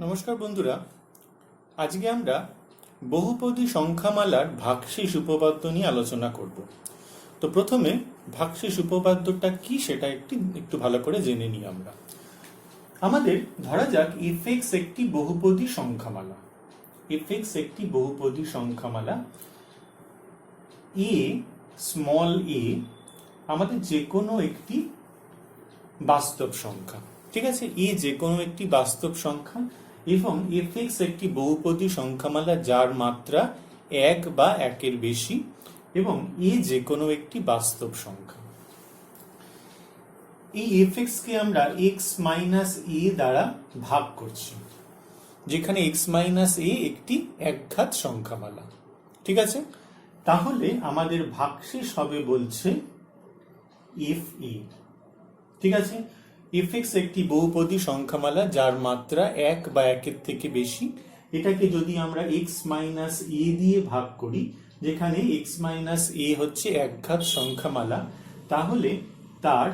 নমস্কার বন্ধুরা, আজকে আমরা বহুপদী সংখ্যামালার ভাগশেষ উপপাদ্য নিয়ে আলোচনা করব। তো প্রথমে ভাগশেষ উপপাদ্যটা কি সেটা একটু ভালো করে জেনে নিই আমরা। আমাদের ধরা যাক f(x) একটি বহুপদী সংখ্যামালা। f(x) একটি বহুপদী সংখ্যামালা a স্মল a আমাদের যে কোনো একটি বাস্তব সংখ্যা, ঠিক আছে। a যে কোনো একটি বাস্তব সংখ্যা এবং f(x) একটি বহুপদী সংখ্যামালা যার মাত্রা 1 বা 1-এর বেশি এবং a যে কোনো একটি বাস্তব সংখ্যা। এই f(x) কে আমরা x - a দ্বারা ভাগ করছি, যেখানে x - a একটি একঘাত সংখ্যামালা, ঠিক আছে। তাহলে আমাদের ভাগশেষ হবে বলছে fa, ঠিক আছে। f(x) একটি বহুপদী সংখ্যামালা যার মাত্রা 1 বা 1-এর থেকে বেশি। এটাকে যদি আমরা x - a দিয়ে ভাগ করি, যেখানে x - a হচ্ছে একঘাত সংখ্যামালা, তাহলে তার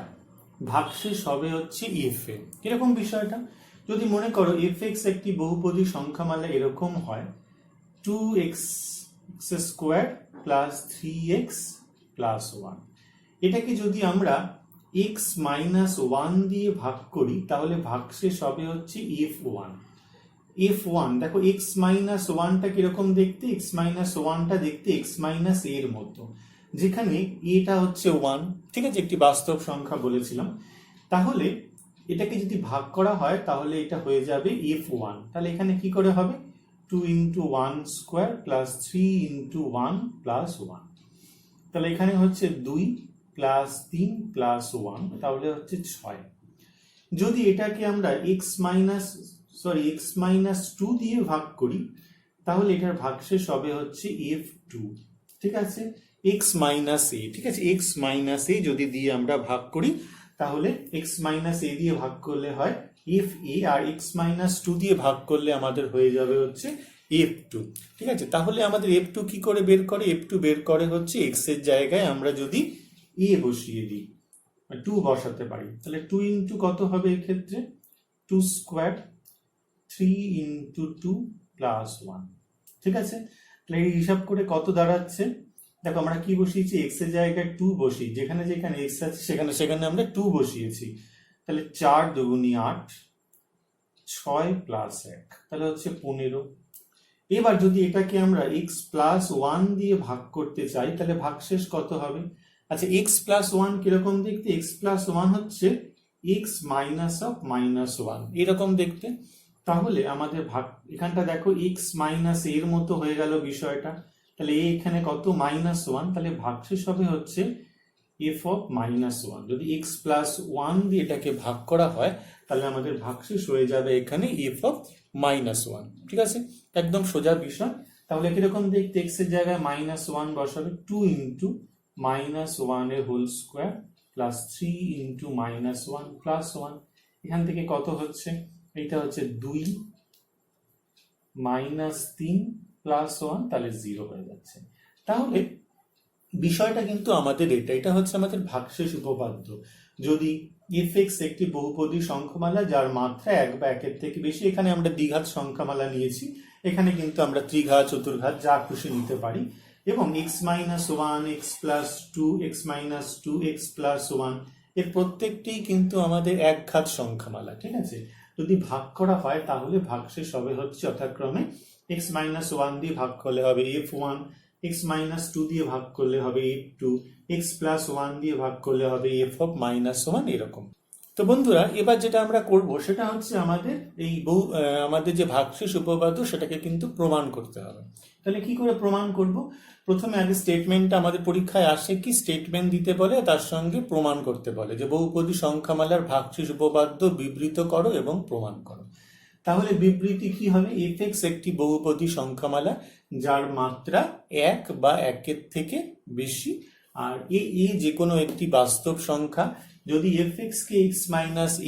ভাগশেষ হবে হচ্ছে fa। এরকম বিষয়টা যদি মনে করো f(x) একটি বহুপদী সংখ্যামালা এরকম হয় 2x² + 3x + 1। এটাকে যদি আমরা x - 1 দিয়ে ভাগ করি, তাহলে ভাগশেষ হবে হচ্ছে f1। দেখো x - 1টা কিরকম দেখতে, x - 1টা দেখতে x - এর মতো, যেখানে এটা হচ্ছে 1, ঠিক আছে, একটি বাস্তব সংখ্যা বলেছিলাম। তাহলে এটাকে যদি ভাগ করা হয় তাহলে এটা হয়ে যাবে f1। তাহলে এখানে কি করে হবে 2 × 1² + 3 × 1 + 1। তাহলে এখানে হচ্ছে 2 + 3 + 1, তাহলে হচ্ছে 6। যদি এটাকে আমরা x - 2 দিয়ে ভাগ করি, তাহলে এটার ভাগশেষ হবে হচ্ছে f2, ঠিক আছে, x - a, ঠিক আছে। x - a যদি দিয়ে আমরা ভাগ করি, তাহলে x - a দিয়ে ভাগ করলে হয় fa, আর x - 2 দিয়ে ভাগ করলে আমাদের হয়ে যাবে হচ্ছে f2, ঠিক আছে। তাহলে আমাদের f2 কি করে বের করে, f2 বের করে হচ্ছে x এর জায়গায় আমরা যদি a বসিয়ে দিই, 2 বসাতে পারি, তাহলে 2 × কত হবে এক্ষেত্রে 2², 3 × 2 + 1, ঠিক আছে। তাহলে এই হিসাব করে কত দাঁড়াচ্ছে, দেখো আমরা কি বসিয়েছি, x এর জায়গায় 2 বসি, যেখানে যেখানে x আছে সেখানে সেখানে আমরা 2 বসিয়েছি। তাহলে 4 × 2 = 8, 6 + 1, তাহলে হচ্ছে 15। এবার যদি এটাকে আমরা x + 1 দিয়ে ভাগ করতে চাই, তাহলে ভাগশেষ কত হবে। আচ্ছা, x + 1 কিরকম দেখতে, x + 1 হচ্ছে x - (-1) এরকম দেখতে। তাহলে আমাদের ভাগ এখানটা দেখো x - এর মতো হয়ে গেল বিষয়টা, তাহলে এখানে কত -1, তাহলে ভাগশেষ হবে হচ্ছে f(-1). যদি x + 1 দিয়ে এটাকে ভাগ করা হয়, তাহলে আমাদের ভাগশেষ হয়ে যাবে এখানে f(-1), ঠিক আছে, একদম সোজা বিষয়। তাহলে কিরকম দেখতে, x এর জায়গায় -1 বসাবে, 2 × -1² + 3 × -1 + 1। এখান থেকে কত হচ্ছে, এটা হচ্ছে 2 - 3 + 1, তাহলে 0 হয়ে যাচ্ছে। তাহলে বিষয়টা কিন্তু আমাদের এটা হচ্ছে আমাদের ভাগশেষ উপপাদ্য। যদি f(x) একটি বহুপদী সংখ্যামালা যার মাত্রা 1 বা 1-এর থেকে বেশি, এখানে আমরা দ্বিঘাত সংখ্যামালা নিয়েছি, এখানে কিন্তু আমরা ত্রিঘাত, চতুর্ঘাত যা খুশি নিতে পারি, এবং x - 1, x + 2, x - 2, x + 1 এর প্রত্যেকটি কিন্তু আমাদের একঘাত সংখ্যামালা, ঠিক আছে। যদি ভাগ করা হয় তাহলে ভাগশেষ হবে হচ্ছে যথাক্রমে x - 1 দিয়ে ভাগ করলে হবে f1, x - 2 দিয়ে ভাগ করলে হবে f2, x + 1 দিয়ে ভাগ করলে হবে f(-1), এরকম। তো বন্ধুরা, এবার যেটা আমরা করব সেটা হচ্ছে আমাদের যে ভাগশেষ উপপাদ্য সেটাকে কিন্তু প্রমাণ করতে হবে। তাহলে কি করে প্রমাণ করব, প্রথমে আগে স্টেটমেন্টটা, আমাদের পরীক্ষায় আসে কি স্টেটমেন্ট দিতে বলে, তার সঙ্গে প্রমাণ করতে বলে যে বহুপদী সংখ্যামালার ভাগশেষ উপপাদ্য বিবৃত করো এবং প্রমাণ করো। তাহলে বিবৃতি কি হবে, f(x) একটি বহুপদী সংখ্যামালা যার মাত্রা 1 বা 1-এর থেকে বেশি, আর এ যে কোনো একটি বাস্তব সংখ্যা। যদি f(x) কে x -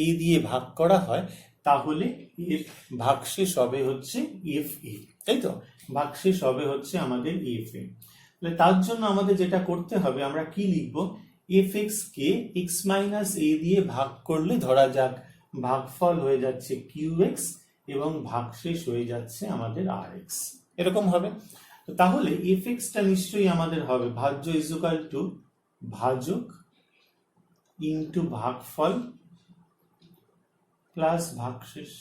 a দিয়ে ভাগ করা হয়, তাহলে এর ভাগশেষ হবে হচ্ছে fa, তাই তো, ভাগশেষ হবে হচ্ছে আমাদের fa। তাহলে তার জন্য আমাদের যেটা করতে হবে, আমরা কি লিখব, f(x) কে x - a দিয়ে ভাগ করলে ধরা যাক ভাগফল হয়ে যাচ্ছে qx এবং ভাগশেষ হয়ে যাচ্ছে আমাদের rx, এরকম হবে। তাহলে fx-টা নিশ্চয়ই আমাদের হবে ভাজ্য ইকুয়াল টু ভাজক ইন্টু ভাগফল প্লাস ভাগশেষ।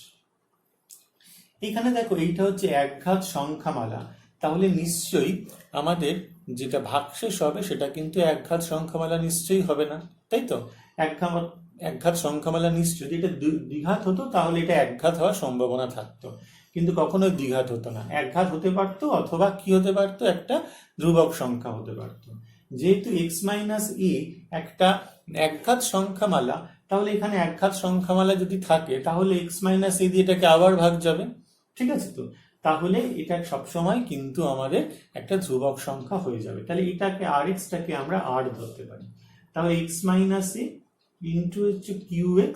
এখানে দেখো এইটা হচ্ছে একঘাত সংখ্যামালা, তাহলে নিশ্চয়ই আমাদের যেটা ভাগশেষ হবে সেটা কিন্তু একঘাত সংখ্যামালা নিশ্চয়ই হবে না, তাই তো? একঘাত সংখ্যামালা নিশ্চয়ই, যদি এটা দ্বিঘাত হতো তাহলে এটা একঘাত হওয়ার সম্ভাবনা থাকতো, কিন্তু কখনোই দ্বিঘাত হতো না। একঘাত হতে পারতো অথবা কি হতে পারতো, একটা ধ্রুবক সংখ্যা হতে পারতো। যেহেতু x মাইনাস এ একটা একঘাত সংখ্যামালা, তাহলে এখানে একঘাত সংখ্যামালা যদি থাকে তাহলে x মাইনাস এ দিয়ে এটাকে আবার ভাগ যাবে, ঠিক আছে? তো তাহলে এটা সবসময় কিন্তু আমাদের একটা ধ্রুবক সংখ্যা হয়ে যাবে। তাহলে এটাকে rx-টাকে আমরা r ধরতে পারি। তাহলে x মাইনাস এ ইন্টু হচ্ছে qx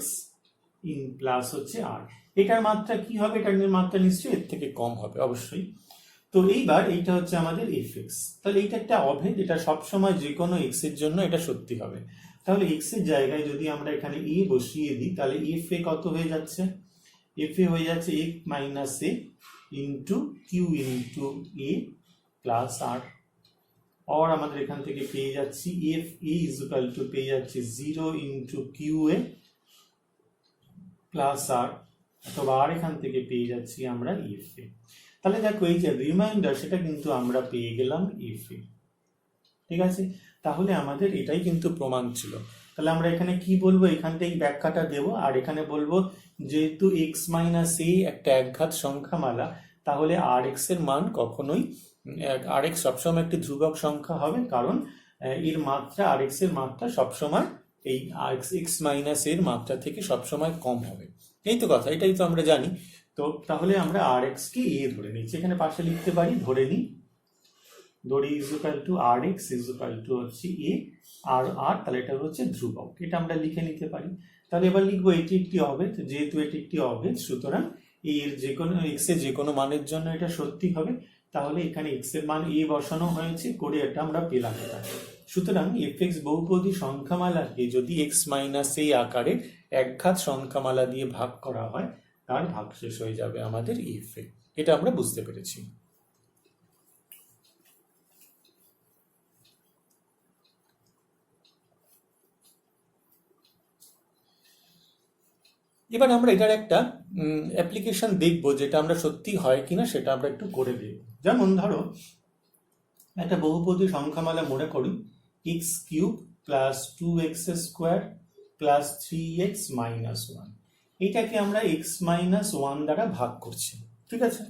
ইন প্লাস হচ্ছে r। এটার মাত্রা কি হবে? এটার মাত্রা নিশ্চয়ই এর থেকে কম হবে অবশ্যই। তো এইবার এইটা হচ্ছে আমাদের fx। তাহলে এইটা একটা অভেদ, এটা সবসময় যে কোনো x এর জন্য এটা সত্যি হবে। তাহলে x এর জায়গায় যদি আমরা এখানে a বসিয়ে দিই তাহলে fa কত হয়ে যাচ্ছে? fa হয়ে যাচ্ছে x মাইনাস এ ইন্টু কিউ ইন্টু এ প্লাস আর। और আমাদের এখান থেকে পেয়ে যাচ্ছি fa ইকুয়াল টু পেয়ে যাচ্ছি 0 ইন্টু কিউ এ প্লাস আর, অথবা আর এখান থেকে পেয়ে যাচ্ছি আমরা fa। তাহলে দেখো এই যে রিমাইন্ডার সেটা কিন্তু আমরা পেয়ে গেলাম fa, ঠিক আছে? তাহলে আমাদের এটাই কিন্তু প্রমাণ ছিল। তাহলে আমরা এখানে কি বলবো, এখান থেকে ব্যাখ্যাটা দেব, আর এখানে বলবো যেহেতু x মাইনাস এ একটা একঘাত সংখ্যামালা, তাহলে rx এর মান কখনোই, rx সবসময় একটি ধ্রুবক সংখ্যা হবে, কারণ এর মাত্রা rx এর মাত্রা সবসময় এই x মাইনাস এর মাত্রা থেকে সবসময় কম হবে। এই তো কথা, এটাই তো আমরা জানি। তো তাহলে আমরা rx কে a ধরে নিচ্ছি, এখানে পাশে লিখতে পারি, ধরে নিই ধরি equal to rx equal to হচ্ছে a আর r, তাহলে এটা হচ্ছে ধ্রুবক, এটা আমরা লিখে নিতে পারি। তাহলে এবার লিখবো এটি একটি অভেদ, যেহেতু এটি একটি অভেদ সুতরাং এর যে কোনো x এর যে কোনো মানের জন্য এটা সত্যি হবে। তাহলে এখানে x এর মান a বসানো হয়েছে, করে এটা আমরা পেলাম এটা। সুতরাং fx বহুপদী সংখ্যামালাকে যদি x মাইনাস a আকারে একঘাত সংখ্যামালা দিয়ে ভাগ করা হয় তার ভাগশেষ হয়ে যাবে আমাদের fa। এটা আমরা বুঝতে পেরেছি। এবার আমরা এটার একটা অ্যাপ্লিকেশন দেখবো, যেটা আমরা সত্যি হয় কিনা সেটা আমরা একটু করে দেখব। যেমন ধরো একটা বহুপদী সংখ্যামালা মনে করি x cube plus 2x square plus 3x minus 1, এইটাকে আমরা x মাইনাস 1 দ্বারা ভাগ করছি, ঠিক আছে?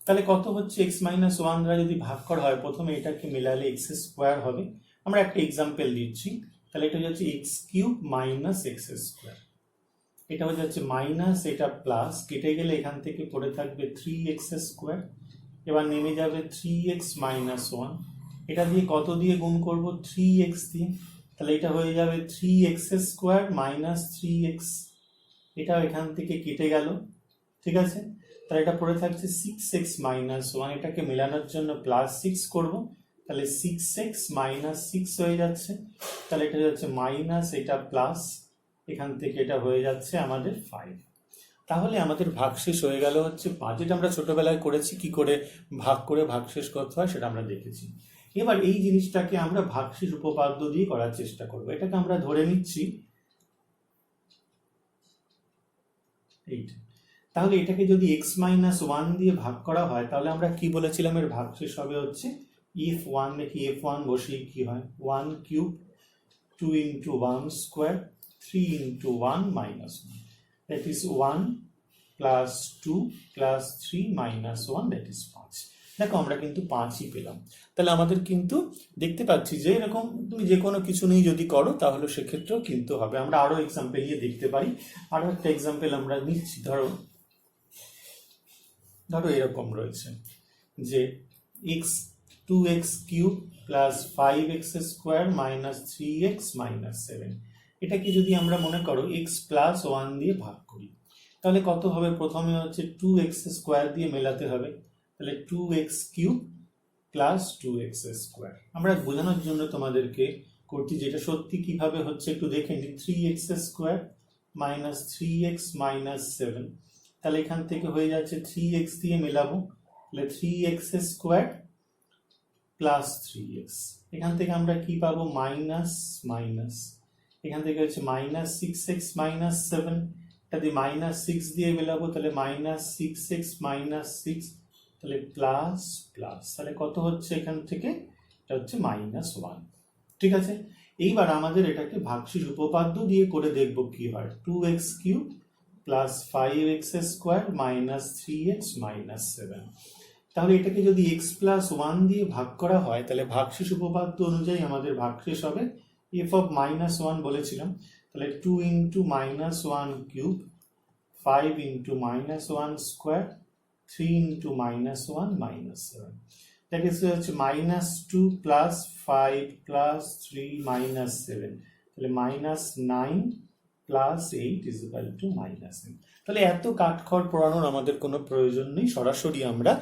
তাহলে কত হচ্ছে x মাইনাস 1 দ্বারা যদি ভাগ করা হয়, প্রথমে এটাকে মেলালে x স্কোয়ার হবে। আমরা একটা এক্সাম্পল দিচ্ছি, তাহলে এটা হচ্ছে x cube minus x square, এটা হয়ে যাচ্ছে মাইনাস, এটা প্লাস, কেটে গেলে এখান থেকে পড়ে থাকবে 3x স্কোয়ার, এবার নেমে যাবে 3x মাইনাস 1, এটা দিয়ে কত দিয়ে গুণ করব? 3x দিয়ে, তাহলে এটা হয়ে যাবে 3x স্কোয়ার মাইনাস 3x, এটা এখান থেকে কেটে গেল, ঠিক আছে? তাহলে এটা পড়ে থাকছে 6x মাইনাস 1, এটাকে মেলানোর জন্য প্লাস 6 করব, তাহলে 6x মাইনাস 6 হয়ে যাচ্ছে, তাহলে এটা হচ্ছে মাইনাস, এটা প্লাস, এখান থেকে এটা হয়ে যাচ্ছে আমাদের 5। তাহলে আমাদের ভাগশেষ হয়ে গেল হচ্ছে 5, যেটা আমরা ছোটবেলায় করেছি, কি করে ভাগ করে ভাগশেষ করতে হয় সেটা আমরা দেখেছি। এবার এই জিনিসটাকে আমরা ভাগশেষ উপপাদ্য দিয়ে করার চেষ্টা করব। এটাকে আমরা ধরে নিচ্ছি এইটা। তাহলে এটাকে যদি x মাইনাস 1 দিয়ে ভাগ করা হয় তাহলে আমরা কি বলেছিলাম, এর ভাগশেষ হবে হচ্ছে f1, নাকি f1 বসিয়ে কি হয় 1 cube 2 into 1 square 3 into 1 minus 1, that is 1 plus 2 plus 3 minus 1, that is 5। দেখো আমরা কিন্তু 5ই পেলাম। তাহলে আমাদের কিন্তু দেখতে পাচ্ছি যে এরকম তুমি যে কোনো কিছু নিয়ে যদি করো তাহলে সেক্ষেত্রেও কিন্তু হবে। আমরা আরো এক্সাম্পল নিয়ে দেখতে পারি। আরো একটা এক্সাম্পল আমরা নিচ্ছি, ধরো এরকম রয়েছে যে x 2x cube plus 5x square minus 3x minus 7, এটাকে যদি আমরা মনে করো x প্লাস 1 দিয়ে ভাগ করি তাহলে কত হবে? প্রথমে হচ্ছে 2x স্কোয়ার দিয়ে মেলাতে হবে, তাহলে 2x cube plus 2x square. আমরা বোঝানোর জন্য তোমাদেরকে করছি যেটা সত্যি কিভাবে হচ্ছে একটু দেখে নিই। 3x square minus 3x minus 7, তাহলে এখান থেকে হয়ে যাচ্ছে 3x দিয়ে মেলাবো, তাহলে 3x স্কোয়ার প্লাস 3x। এখান থেকে আমরা কি পাবো, মাইনাস মাইনাস, এখান থেকে হচ্ছে মাইনাস 6x মাইনাস 7, এটা দিয়ে মাইনাস 6 দিয়ে মেলাবো, তাহলে মাইনাস 6x মাইনাস 6, তাহলে প্লাস প্লাস, তাহলে কত হচ্ছে এখান থেকে, এটা হচ্ছে -1। ঠিক আছে, এইবার আমাদের এটাকে ভাগশেষ উপপাদ্য দিয়ে করে দেখব কি হয়। 2x cube plus 5x square minus 3x minus 7, তাহলে এটাকে যদি x প্লাস 1 দিয়ে ভাগ করা হয় তাহলে ভাগশেষ উপপাদ্য অনুযায়ী আমাদের ভাগশেষ হবে f অফ -1 বলেছিলাম, তাহলে 2 into -1 cube, 5 into -1 square, 3 into -1 minus 7, that is হচ্ছে -2 প্লাস 5 প্লাস 3 মাইনাস 7, তাহলে -9 প্লাস 8 ইজ ইকুয়াল টু -8। তাহলে এত কাঠখড় পোড়ানোর আমাদের কোনো প্রয়োজন নেই, সরাসরি আমরা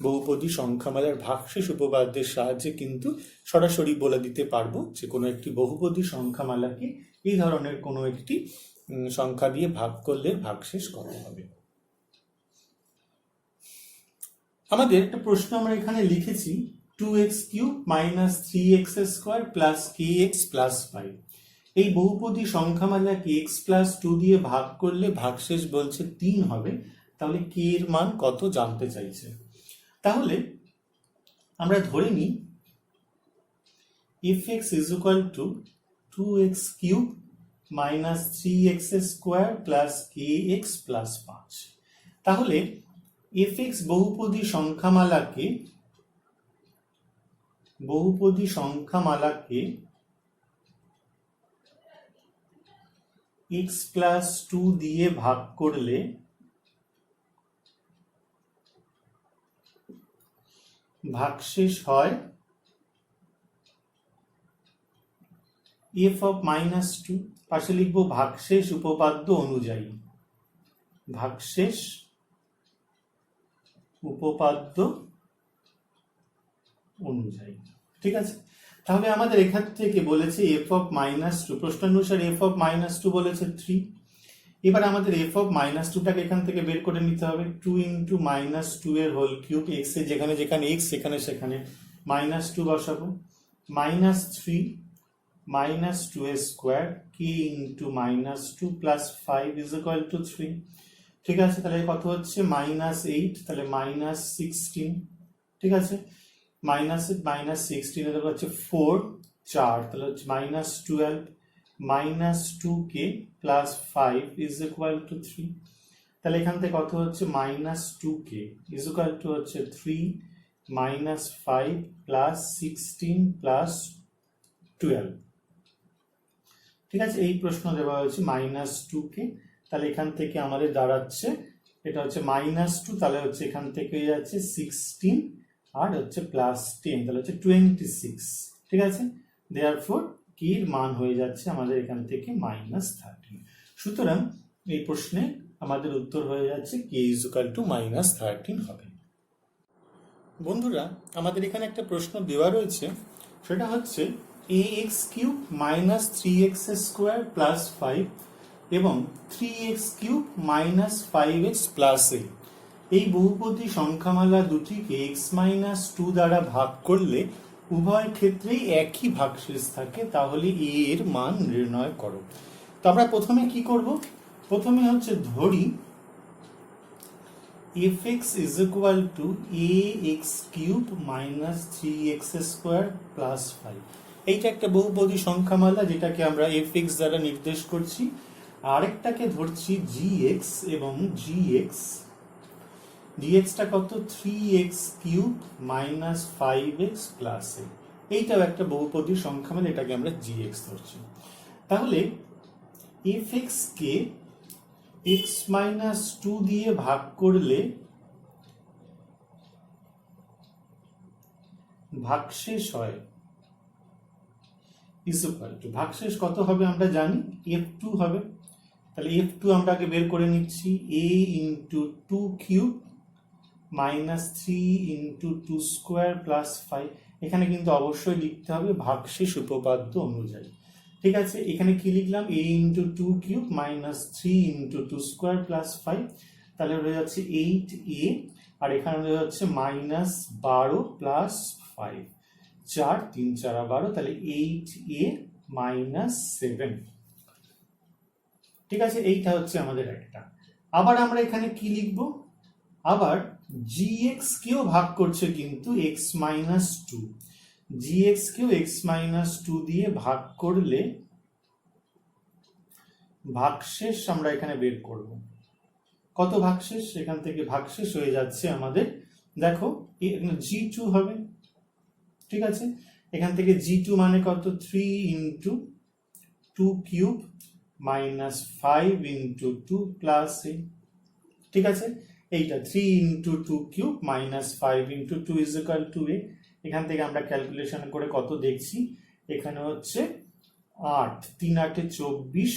বহুপদী সংখ্যামালার ভাগশেষ উপপাদ্যের সাহায্যে কিন্তু সরাসরি বলে দিতে পারবো যে কোনো একটি বহুপদী সংখ্যামালাকে এই ধরনের কোনো একটি সংখ্যা দিয়ে ভাগ করলে ভাগশেষ কত হবে। আমাদের একটা প্রশ্ন আমরা এখানে লিখেছি 2x cube minus 3x square plus kx plus 5, এই বহুপদী সংখ্যামালাকে x প্লাস 2 দিয়ে ভাগ করলে ভাগশেষ বলছে 3 হবে, তাহলে k এর মান কত জানতে চাইছে। তাহলে আমরা ধরে নিই fx is equal to 2x cube minus 3x square plus kx plus 5, তাহলে fx বহুপদী সংখ্যামালাকে x প্লাস 2 দিয়ে ভাগ করলে ভাগশেষ হয় f অফ -2, পাশে লিখবো ভাগশেষ উপপাদ্য অনুযায়ী, ভাগশেষ উপপাদ্য অনুযায়ী। ঠিক আছে, তাহলে আমাদের এখান থেকে বলেছে f অফ -2, প্রশ্নানুসার f অফ -2 বলেছে 3। এবার আমাদের f অফ -2টাকে এখান থেকে বের করে নিতে হবে, 2 ইন্টু -2 এর হোল কিউব, x এ যেখানে যেখানে x সেখানে সেখানে -2 বসাবো, -3 -2 square k into -2 plus 5 is equal to 3। ঠিক আছে, তাহলে কত হচ্ছে -8, তাহলে -16। ঠিক আছে, -16 এর হচ্ছে 4 4, তাহলে হচ্ছে -12 -2k plus 5 is equal to 3, তাহলে এখান থেকে কত হচ্ছে -2k ইজ ইকুয়াল টু হচ্ছে 3 -5 প্লাস 16 প্লাস 12। ঠিক আছে, এই প্রশ্ন দেওয়া হয়েছে -2k, তাহলে এখান থেকে আমাদের দাঁড়াচ্ছে এটা হচ্ছে -2, তাহলে হচ্ছে এখান থেকে যাচ্ছে 16 আর হচ্ছে প্লাস 10, তাহলে হচ্ছে 26। ঠিক আছে, দেয়ারফর কি এর মান হয়ে যাচ্ছে আমাদের এখান থেকে -13। সুতরাং এই প্রশ্নে আমাদের উত্তর হয়ে যাচ্ছে k ইজ ইকুয়াল টু -13 হবে। বন্ধুরা, আমাদের এখানে একটা প্রশ্ন দেওয়া রয়েছে, সেটা হচ্ছে ax cube minus 3x square plus 5 এবং 3x cube minus 5x plus 8, এই বহুপদী সংখ্যামালা দুটিকে x মাইনাস 2 দ্বারা ভাগ করলে উভয় ক্ষেত্রেই একই ভাগশেষ থাকে, তাহলে a এর মান নির্ণয় করো। তো আমরা প্রথমে কি করব, প্রথমে হচ্ছে ধরি fx is equal to ax cube minus 3x square plus 5, এইটা একটা বহুপদী সংখ্যামালা যেটাকে আমরা fx দ্বারা নির্দেশ করছি। আরেকটাকে ধরছি gx এবং gx টা কত 3x cube minus 5x plus 8, এইটাও একটা বহুপদী সংখ্যামালা, এটাকে আমরা gx ধরছি। তাহলে fx কে x মাইনাস 2 দিয়ে ভাগ করলে ভাগশেষ হয় ইজ ইকুয়াল টু, ভাগশেষ কত হবে আমরা জানি f2 হবে, তাহলে f2 আমরা আগে বের করে নিচ্ছি, a into 2 cube minus 3 into 2 square plus 5, এখানে কিন্তু অবশ্যই লিখতে হবে ভাগশেষ উপপাদ্য অনুযায়ী। ঠিক আছে, এখানে কি লিখলাম a into 2 cube minus 3 into 2 square plus 5, তাহলে হয়ে যাচ্ছে 8a, আর এখানে হয়ে যাচ্ছে -12 প্লাস 5, 4 3 4 12, তাহলে 8a -7। ঠিক আছে, এইটা হচ্ছে আমাদের একটা। আবার আমরা এখানে কি লিখব, আবার gx কেও ভাগ করছে কিন্তু x - 2, gx কেও x - 2 দিয়ে ভাগ করলে ভাগশেষ আমরা এখানে বের করব। কত ভাগশেষ? এখান থেকে ভাগশেষ হয়ে যাচ্ছে আমাদের, দেখো g2 হবে। ঠিক আছে, এখান থেকে g2 মানে কত, 3 × 2 কিউব -5 × 2 প্লাস a। ঠিক আছে, এইটা 3 × 2 কিউব -5 × 2 = 2a। এখান থেকে আমরা ক্যালকুলেশন করে কত দেখছি, এখানে হচ্ছে 8, 3 8 24,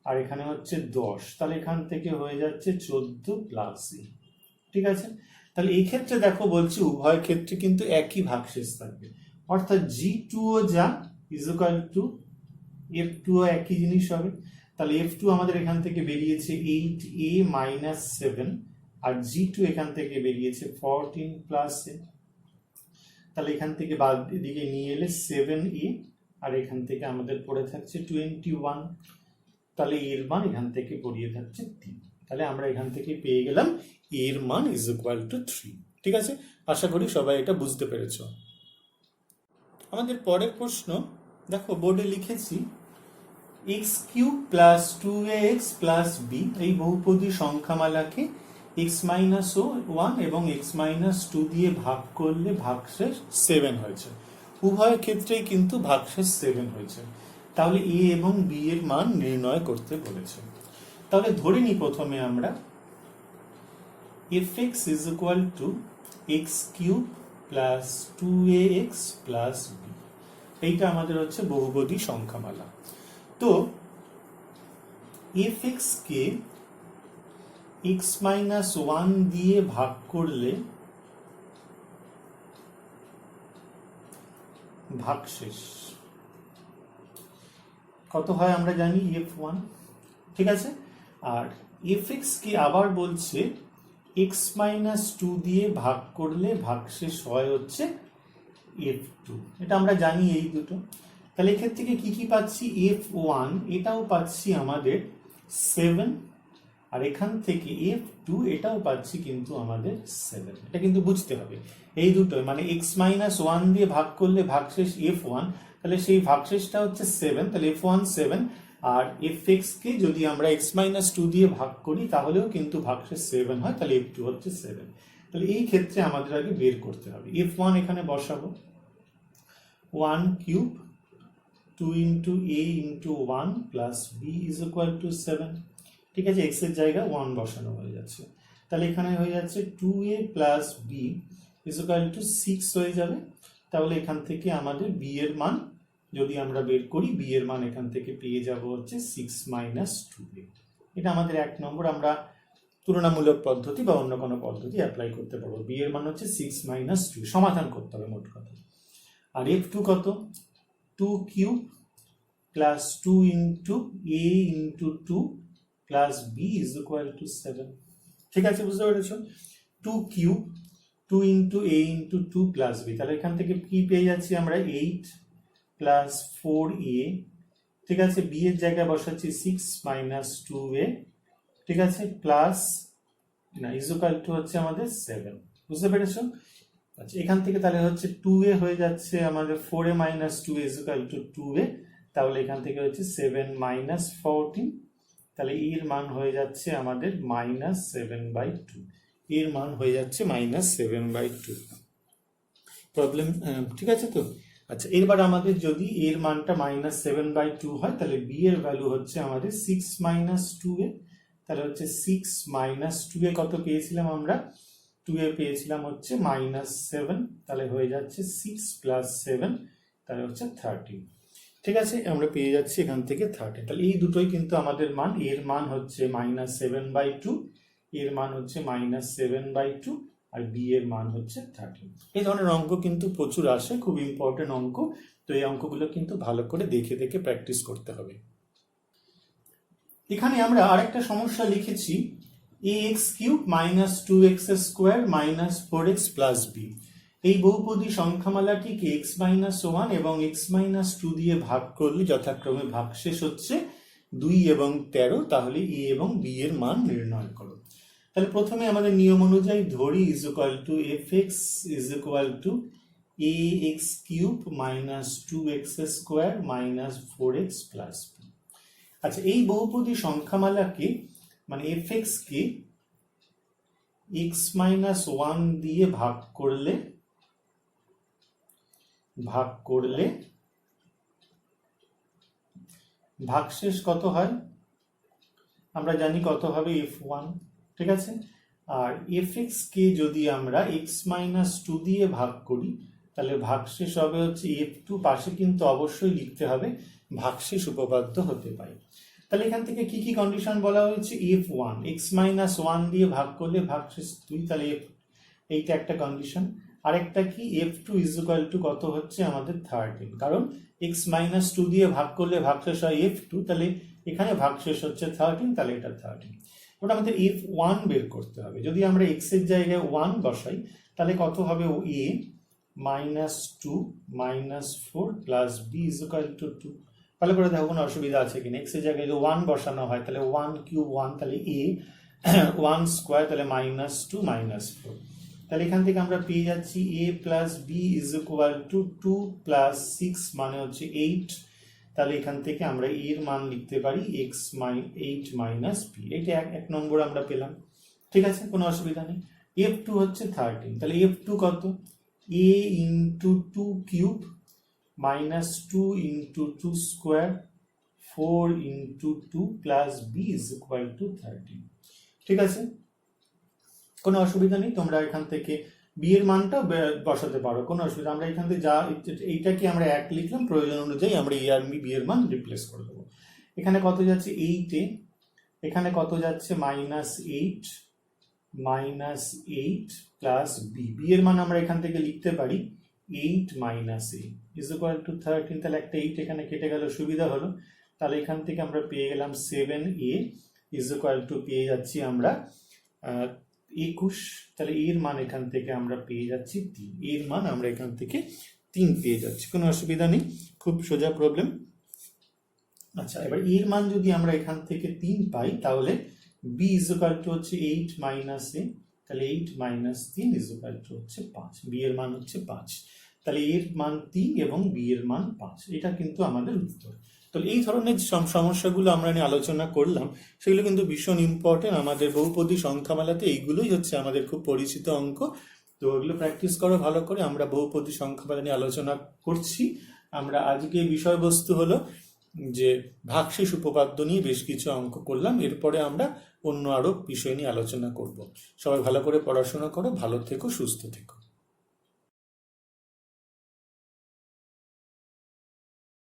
আর এখানে হচ্ছে 10, তাহলে এখান থেকে হয়ে যাচ্ছে 14 প্লাস a। ঠিক আছে, তাহলে এই ক্ষেত্রে দেখো বলছি উভয় ক্ষেত্রে কিন্তু একই ভাগশেষ থাকবে, অর্থাৎ g2 ও যা = f2 ও একই জিনিস হবে। তাহলে f2 আমাদের এখান থেকে বেরিয়েছে 8a - 7, আর g2 এখান থেকে বেরিয়েছে 14 প্লাস a। তাহলে এখান থেকে বাদ দিকে নিয়ে এলে 7a, আর এখান থেকে আমাদের পড়ে থাকছে 21, তাহলে এর মান এখান থেকে পড়িয়ে থাকছে 3। তাহলে আমরা এখান থেকে পেয়ে গেলাম এর মান = 3। ঠিক আছে, আশা করি সবাই এটা বুঝতে পেরেছ। আমাদের পরের প্রশ্ন দেখো, বোর্ডে লিখেছি x³ + 2ax + b এই বহুপদী সংখ্যামালাকে x - 1 এবং x - 2 দিয়ে ভাগ করলে ভাগশেষ 7 হয়েছে। উভয় ক্ষেত্রেই কিন্তু ভাগশেষ 7 হয়েছে। তাহলে a এবং b এর মান নির্ণয় করতে বলেছে। তাহলে ধরে নিই প্রথমে আমরা fx = x³ + 2ax + b, এইটা আমাদের হচ্ছে বহুপদী সংখ্যামালা। তো fx কে x - 1 দিয়ে ভাগ করলে ভাগশেষ কত হয় আমরা জানি, f1। ঠিক আছে, আর fx কে আবার বলছে x - 2 দিয়ে ভাগ করলে ভাগশেষ হয় হচ্ছে f2, এটা আমরা জানি এই দুটো। তাহলে এক্ষেত্রে থেকে কি কি পাচ্ছি, f1 এটাও পাচ্ছি আমাদের 7, আর এখান থেকে f2 এটাও পাচ্ছি কিন্তু আমাদের 7। এটা কিন্তু বুঝতে হবে, এই দুটো মানে x - 1 দিয়ে ভাগ করলে ভাগশেষ f1, তাহলে সেই ভাগশেষটা হচ্ছে 7, তাহলে f1 7, আর fx কে যদি আমরা x - 2 দিয়ে ভাগ করি তাহলেও কিন্তু ভাগশেষ 7 হয়, তাহলে f2 হচ্ছে 7। তাহলে এই ক্ষেত্রে আমাদের আগে বের করতে হবে, f1 এখানে বসাবো 1³ 2 × a × 1 + b = 7। ঠিক আছে, x এর জায়গায় 1 বসানো হয়ে যাচ্ছে, তাহলে এখানে হয়ে যাচ্ছে 2a + b = 6 হয়ে যাবে। তাহলে এখান থেকে আমাদের b এর মান যদি আমরা বের করি, b এর মান এখান থেকে পেয়ে যাব হচ্ছে 6 - 2a। এটা আমাদের 1 নম্বর, আমরা তুলনামূলক পদ্ধতি বা অন্য কোনো পদ্ধতি অ্যাপ্লাই করতে পারবো। b এর মান হচ্ছে 6 - 2, সমাধান করতে হবে মোট কথা। আর f2 কত, 2³ + 2 × a × 2 + b = 7। ঠিক আছে, বুঝতে পেরেছো, 2³ 2 × a × 2 + b, তাহলে এখান থেকে কি পেয়ে যাচ্ছি আমরা, 8 + 4a। ঠিক আছে, b এর জায়গায় বসাচ্ছি 6 - 2a। ঠিক আছে, প্লাস না = হচ্ছে আমাদের 7। বুঝতে পেরেছো? আচ্ছা, এখান থেকে তাহলে হচ্ছে 2a হয়ে যাচ্ছে আমাদের 4a - 2a = 2a, তাহলে এখান থেকে হচ্ছে 7 - 14, তাহলে এর মান হয়ে যাচ্ছে আমাদের -7/2, এর মান হয়ে যাচ্ছে -7/2। প্রবলেম ঠিক আছে তো? আচ্ছা, এবার আমাদের যদি এর মানটা -7/2 হয়, তাহলে b এর ভ্যালু হচ্ছে আমাদের 6 - 2a, তাহলে হচ্ছে 6 - 2a কত পেয়েছিলাম আমরা, 2a পেয়েছিলাম হচ্ছে -7, তাহলে হয়ে যাচ্ছে 6 + 7, তাহলে হচ্ছে 13। ঠিক আছে, আমরা পেয়ে যাচ্ছি এখান থেকে 13। তাহলে এই দুটোই কিন্তু আমাদের মান, এর মান হচ্ছে -7/2, এর মান হচ্ছে -7/2, আর b এর মান হচ্ছে 13। এই ধরনের অঙ্ক কিন্তু প্রচুর আসে, খুব ইম্পর্টেন্ট অঙ্ক। তো এই অঙ্কগুলো কিন্তু ভালো করে দেখে দেখে প্র্যাকটিস করতে হবে। এখানে আমরা আরেকটা সমস্যা লিখেছি, ax cube minus 2x square minus 4x plus b। এই বহুপদী সংখ্যামালাটিকে x মাইনাস 1 এবং x মাইনাস 2 দিয়ে ভাগ করলে যথাক্রমে ভাগশেষ হচ্ছে 2 এবং 13। তাহলে a এবং b এর মান নির্ণয় করো। তাহলে প্রথমে আমাদের নিয়ম অনুযায়ী ধরি is equal to fx is equal to ax cube minus 2x square minus 4x plus b। আচ্ছা, এই বহুপদী সংখ্যামালাকে মানে fx কে x মাইনাস 1 দিয়ে ভাগ করলে ভাগশেষ কত হয় আমরা জানি, কত হবে f1, ঠিক আছে। আর fx কে যদি আমরা x মাইনাস 2 দিয়ে ভাগ করি তাহলে ভাগশেষ হবে হচ্ছে f2। পাশে কিন্তু অবশ্যই লিখতে হবে ভাগশেষ উপপাদ্য হতে পারে। তাহলে এখান থেকে কি কি কন্ডিশন বলা হয়েছে, f1 x মাইনাস 1 দিয়ে ভাগ করলে ভাগশেষ 2, তাহলে এইটা একটা কন্ডিশন। আরেকটা কি f2 ইজ ইকুয়াল টু কত হচ্ছে আমাদের 13, কারণ x মাইনাস 2 দিয়ে ভাগ করলে ভাগশেষ হয় f2, তাহলে এখানে ভাগশেষ হচ্ছে 13, তাহলে এটা 13। ওটা আমাদের f1 বের করতে হবে। যদি আমরা x এর জায়গায় 1 বসাই তাহলে কত হবে, a minus 2 minus 4 plus b is equal to 2। ভালো করে দেখো কোনো অসুবিধা আছে কিনা। x এর জায়গায় যদি 1 বসানো হয় তাহলে 1 কিউব 1, তাহলে a 1 স্কোয়ার, তাহলে মাইনাস 2 মাইনাস 4। তাহলে এখান থেকে আমরা পেয়ে যাচ্ছি a plus b is equal to 2 plus 6 মানে হচ্ছে 8। তাহলে এখান থেকে আমরা এর মান লিখতে পারি x 8 মাইনাস b। এইটা এক নম্বর আমরা পেলাম, ঠিক আছে, কোনো অসুবিধা নেই। f2 হচ্ছে 13, তাহলে f2 কত, a into 2 cube minus 2 into 2 square 4 into 2 plus b is equal to 13, ঠিক আছে, কোনো অসুবিধা নেই। তোমরা এখান থেকে b এর মানটা বসাতে পারো, কোনো অসুবিধা। আমরা এখান থেকে যা এইটাকে আমরা 1 লিখলাম, প্রয়োজন অনুযায়ী আমরা a আর b এর মান রিপ্লেস করে দেবো। এখানে কত যাচ্ছে 8, এখানে কত যাচ্ছে মাইনাস 8 প্লাস b এর মান আমরা এখান থেকে লিখতে পারি 8 minus a is equal to 13। তাহলে একটা 8 এখানে কেটে গেল, সুবিধা হলো। তাহলে এখান থেকে আমরা পেয়ে গেলাম 7a ইজ ইকুয়াল টু পেয়ে যাচ্ছি আমরা 21। তাহলে এর মান এখান থেকে আমরা পেয়ে যাচ্ছি 3, এর মান আমরা এখান থেকে 3 পেয়ে যাচ্ছি, কোনো অসুবিধা নেই, খুব সোজা প্রবলেম। আচ্ছা, এবার এর মান যদি আমরা এখান থেকে 3 পাই তাহলে b ইজ ইকুয়াল টু হচ্ছে 8 মাইনাস a, তাহলে 8 মাইনাস 3 ইজ ইকুয়াল টু হচ্ছে 5, b এর মান হচ্ছে 5। তাহলে এর মান 3 এবং b এর মান 5, এটা কিন্তু আমাদের উত্তর। তো এই ধরনের সমস্যাগুলো আমরা নিয়ে আলোচনা করলাম, সেগুলো কিন্তু ভীষণ ইম্পর্টেন্ট আমাদের বহুপদী সংখ্যামালাতে। এইগুলোই হচ্ছে আমাদের খুব পরিচিত অঙ্ক। তো এগুলো প্র্যাকটিস করো ভালো করে। আমরা বহুপদী সংখ্যামালা নিয়ে আলোচনা করছি। আমরা আজকে বিষয়বস্তু হলো যে ভাগশেষ উপপাদ্য নিয়ে বেশ কিছু অঙ্ক করলাম। এরপরে আমরা অন্য আরো বিষয় নিয়ে আলোচনা করব। সবাই ভালো করে পড়াশোনা করো, ভালো থেকো, সুস্থ থেকো।